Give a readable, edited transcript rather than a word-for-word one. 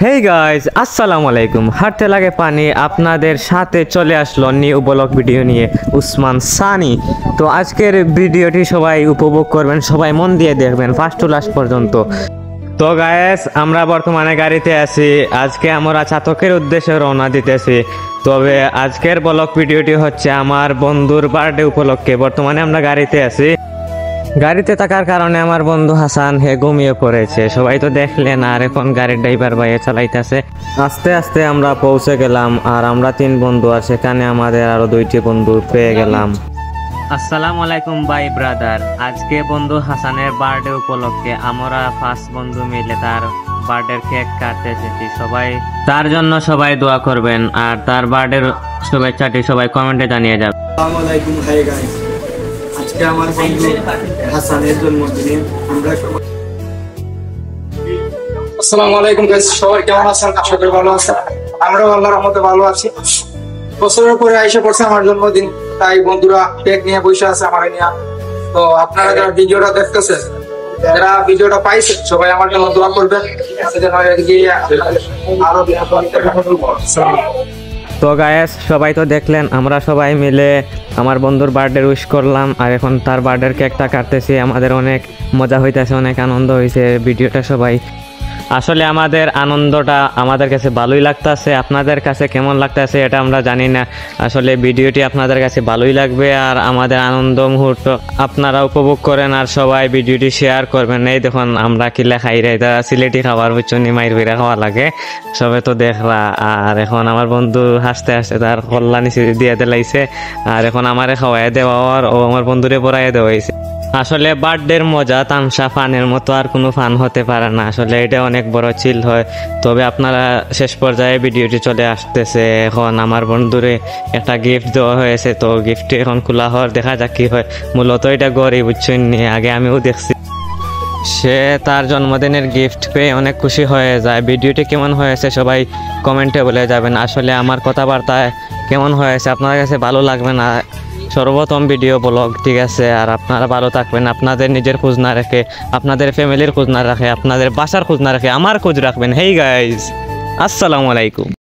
Hey guys আসসালামু আলাইকুম। হাঁটতে লাগে পানি আপনাদের সাথে চলে আসলো নিউ ব্লগ ভিডিও নিয়ে উসমান সানি। তো আজকের ভিডিওটি সবাই উপভোগ করবেন, সবাই মন দিয়ে দেখবেন ফার্স্ট টু লাস্ট পর্যন্ত। তো গাইজ আমরা বর্তমানে গাড়িতে আছি, আজকে আমরা চাতকের উদ্দেশ্যে রওনা দিতেছি। তবে আজকের ব্লগ ভিডিওটি হচ্ছে আমার বন্ধুর বার্থডে উপলক্ষে। বর্তমানে আমরা গাড়িতে আছি, গাড়িতে থাকার কারণে আমার বন্ধু হাসান ঘুমিয়ে পড়েছে, সবাই তো দেখলেন। আর এখন গাড়ির ড্রাইভার ভাইয়ে চালাইতেছে। আস্তে আস্তে আমরা পৌঁছে গেলাম, আর আমরা 3 বন্ধু আর সেখানে আমাদের আরো 2টি বন্ধু পেয়ে গেলাম। আসসালামু আলাইকুম ভাই ব্রাদার। আজকে বন্ধু হাসানের বার্থডে উপলক্ষে আমরা 5 বন্ধু মিলে তার বার্থডের কেক কাটতে এসেছি। সবাই তার জন্য সবাই দোয়া করবেন, আর তার বার্থডের শুভেচ্ছাটি সবাই কমেন্টে জানিয়ে যাবেন। আসসালামু আলাইকুম। হাই গাইস, আজকে আমার বন্ধু হাসানের জন্মদিনে আমরা সবাই। আসসালামু আলাইকুম গাইস, সবাই কেমন আছেন? আশা করি ভালো আছেন। আমরাও আল্লাহর রহমতে ভালো আছি। বছরের পরে আইসা পড়ছে আমার জন্মদিন, তাই বন্ধুরা কেক নিয়ে বসে আছে আমার নিয়ে। তো আপনারা যারা ভিডিওটা দেখতেছেন, যারা ভিডিওটা পাইছেন, সবাই আমার জন্য দোয়া করবেন। তো গায়েস সবাই তো দেখলেন, আমরা সবাই মিলে আমার বন্ধুর বার্থডে উইশ করলাম, আর এখন তার বার্থডের কেকটা কাটতেছি। আমাদের অনেক মজা হইতেছে, অনেক আনন্দ হয়েছে। ভিডিওটা সবাই আসলে আমাদের আনন্দটা আমাদের কাছে ভালোই লাগতেছে। আপনাদের কাছে কেমন লাগতেছে এটা আমরা জানি না। আসলে ভিডিওটি আপনাদের কাছে ভালোই লাগবে, আর আমাদের আনন্দ মুহূর্ত আপনারা উপভোগ করেন, আর সবাই ভিডিওটি শেয়ার করবেন। এই দেখুন আমরা কি লেখাই রে, এটা সিলেটি খাবার বুঝছনি, মাইর ভিড়া খাওয়া লাগে, সবে তো দেখলা। আর এখন আমার বন্ধু হাসতে হাসতে তার কল্যাণী দিয়ে দিলাইছে, আর এখন আমারে খাওয়াই দেওয়ার ও আমার বন্ধুরে পড়াই দেওয়া হয়েছে। আসলে বার্থডের মজা তামসা ফানের মতো আর কোনো ফান হতে পারে না, আসলে এটা অনেক বড় চিল হয়। তবে আপনারা শেষ পর্যায়ে ভিডিওটি চলে আসতেছে। এখন আমার বন্ধুরে একটা গিফট দেওয়া হয়েছে, তো গিফটটি এখন খোলা হওয়ার দেখা যাক কি হয়। মূলত এটা গরিব বুঝছেন, আগে আমিও দেখছি। সে তার জন্মদিনের গিফট পেয়ে অনেক খুশি হয়ে যায়। ভিডিওটি কেমন হয়েছে সবাই কমেন্টে বলে যাবেন। আসলে আমার কথাবার্তায় কেমন হয়েছে আপনার কাছে ভালো লাগবে না, সর্বপ্রথম ভিডিও ব্লগ, ঠিক আছে? আর আপনারা ভালো থাকবেন, আপনাদের নিজের খোঁজ না রেখে, আপনাদের ফ্যামিলির খোঁজ না রাখে, আপনাদের বাসার খোঁজ না রাখে আমার খোঁজ রাখবেন। হেই গাইজ আসসালামু আলাইকুম।